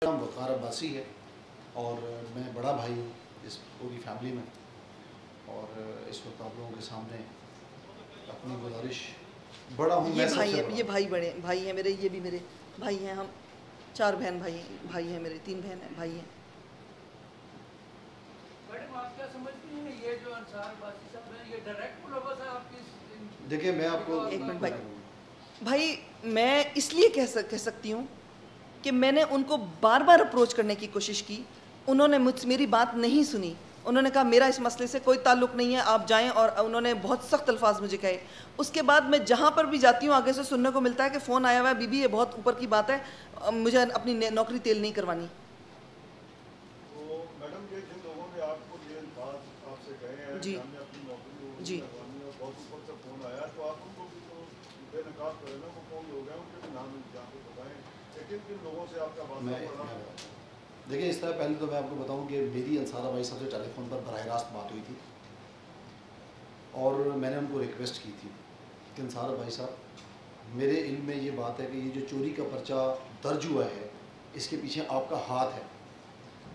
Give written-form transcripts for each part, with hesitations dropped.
नाम वक़ार अब्बासी है और मैं बड़ा भाई हूँ इस पूरी फैमिली में। और इस वक्त आप लोगों के सामने अपनी गुजारिश बड़ा हूँ। ये भाई है, ये भाई बड़े भाई हैं मेरे, ये भी मेरे भाई हैं। हम 4 बहन भाई हैं मेरे, 3 बहन हैं, भाई हैं। मैडम आप क्या समझती हैं ये जो अंसार अब्बासी साहब हैं, ये डायरेक्ट मुलव्वस है आपकी? देखिए मैं आपको एक मिनट भाई, मैं इसलिए कह सकती हूँ कि मैंने उनको बार बार अप्रोच करने की कोशिश की, उन्होंने मेरी बात नहीं सुनी। उन्होंने कहा मेरा इस मसले से कोई ताल्लुक़ नहीं है, आप जाएं। और उन्होंने बहुत सख्त अल्फाज मुझे कहे। उसके बाद मैं जहाँ पर भी जाती हूँ आगे से सुनने को मिलता है कि फ़ोन आया हुआ है, बीबी ये बहुत ऊपर की बात है, मुझे अपनी नौकरी तेल नहीं करवानी। तो मैडम ये जिन लोगों ने आपको ये बात आपसे कहे हैं जी कि अपनी नौकरी जी करवानी और बहुत ऊपर से फ़ोन आया, तो आप उनको भी तो बेनकाब करें ना, वो कौन लोग हैं उनके भी नाम जहाँ पे बताएं, लेकिन किन लोगों से आपका वास्ता? देखिए इस तरह पहले तो मैं आपको बताऊं कि मेरी अंसारा भाई साहब से टेलीफोन पर बराह रास्त बात हुई थी और मैंने उनको रिक्वेस्ट की थी कि अंसारा भाई साहब, मेरे इल्म में ये बात है कि ये जो चोरी का पर्चा दर्ज हुआ है इसके पीछे आपका हाथ है।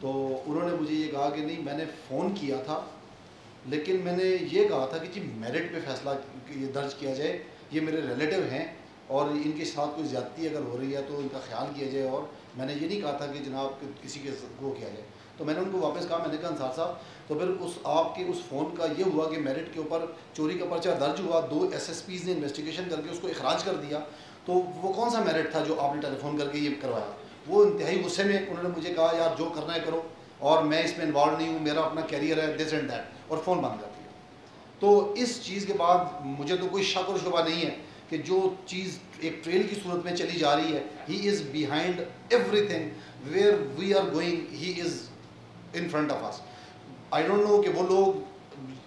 तो उन्होंने मुझे ये कहा कि नहीं, मैंने फ़ोन किया था लेकिन मैंने ये कहा था कि जी मेरिट पे फैसला ये दर्ज किया जाए, ये मेरे रिलेटिव हैं और इनके साथ कोई ज़्यादती अगर हो रही है तो इनका ख्याल किया जाए। और मैंने ये नहीं कहा था कि जनाब किसी के वो किया जाए। तो मैंने उनको वापस कहा, मैंने कहा अंसार साहब, तो फिर उस आपके उस फ़ोन का ये हुआ कि मेरिट के ऊपर चोरी का पर्चा दर्ज हुआ, 2 SSPs ने इन्वेस्टिगेशन करके उसको इखराज कर दिया, तो वो कौन सा मेरिट था जो आपने टेलीफोन करके ये करवाया? वो इंतहाई गुस्से में उन्होंने मुझे कहा यार जो करना है करो और मैं इसमें इन्वॉल्व नहीं हूँ, मेरा अपना कैरियर है, दिस एंड दैट, और फ़ोन बंद कर दिया। तो इस चीज़ के बाद मुझे तो कोई शक और शुबा नहीं है कि जो चीज़ एक ट्रेल की सूरत में चली जा रही है, he is behind everything, where we are going he is in front of us. I don't know कि वो लोग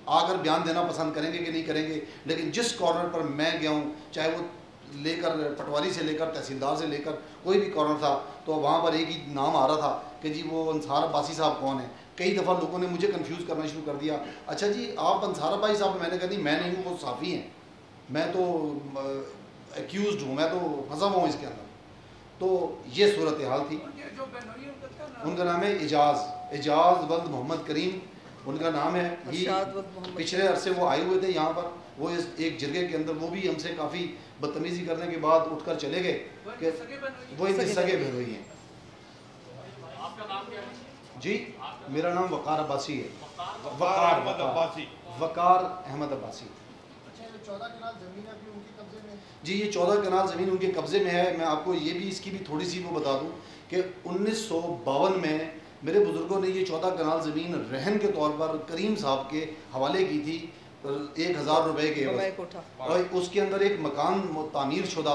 आकर बयान देना पसंद करेंगे कि नहीं करेंगे, लेकिन जिस कॉर्नर पर मैं गया हूँ, चाहे वो लेकर पटवारी से लेकर तहसीलदार से लेकर कोई भी कॉर्नर था, तो वहाँ पर एक ही नाम आ रहा था कि जी वो अंसार अब्बासी साहब कौन है। कई दफ़ा लोगों ने मुझे कंफ्यूज करना शुरू कर दिया, अच्छा जी आप अंसार अब्बासी साहब? मैंने कहा नहीं मैं नहीं हूँ, वो साफ़ी हैं, मैं तो एक्यूज़ हूँ, मैं तो फंसा हुआ हूँ इसके अंदर। तो ये सूरत हाल थी। उनका नाम है एजाज़ वल्द मोहम्मद करीम उनका नाम है। पिछले अरसे वो आए हुए थे यहाँ पर, वो इस एक जगह के अंदर, वो भी हमसे काफ़ी बदतमीज़ी करने के बाद उठकर चले गए कि वो इनके सगे बहनोई हैं। जी मेरा नाम वक़ार अब्बासी है, वक़ार अहमद अब्बासी। जी ये 14 कनाल ज़मीन उनके कब्ज़े में है। मैं आपको ये भी इसकी भी थोड़ी सी वो बता दूं कि 1952 में मेरे बुज़ुर्गों ने ये 14 कनाल ज़मीन रहन के तौर पर करीम साहब के हवाले की थी 1000 रुपये के, और उसके अंदर एक मकान तामीर शुदा